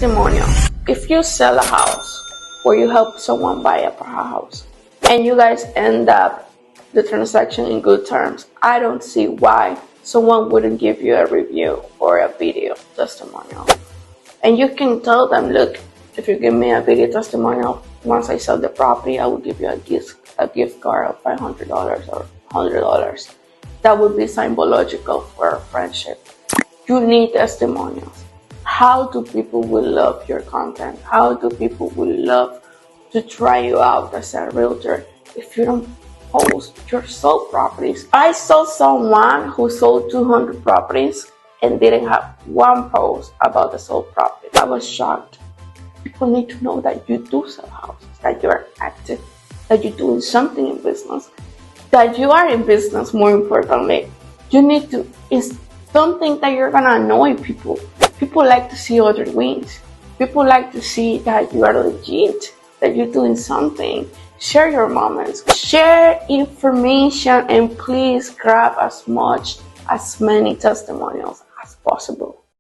testimonial. If you sell a house or you help someone buy a house and you guys end up the transaction in good terms, I don't see why someone wouldn't give you a review or a video testimonial. And you can tell them, look, if you give me a video testimonial, once I sell the property, I will give you a gift card of $500 or $100. That would be symbolical for a friendship. You need testimonials. How do people will love your content? How do people will love to try you out as a realtor if you don't post your sold properties? I saw someone who sold 200 properties and didn't have one post about the sold property. I was shocked. People need to know that you do sell houses, that you're active, that you're doing something in business, that you are in business. More importantly, you need to, it's something that you're gonna annoy people. People like to see other wins. People like to see that you are legit, that you're doing something. Share your moments, share information, and please grab as many testimonials as possible.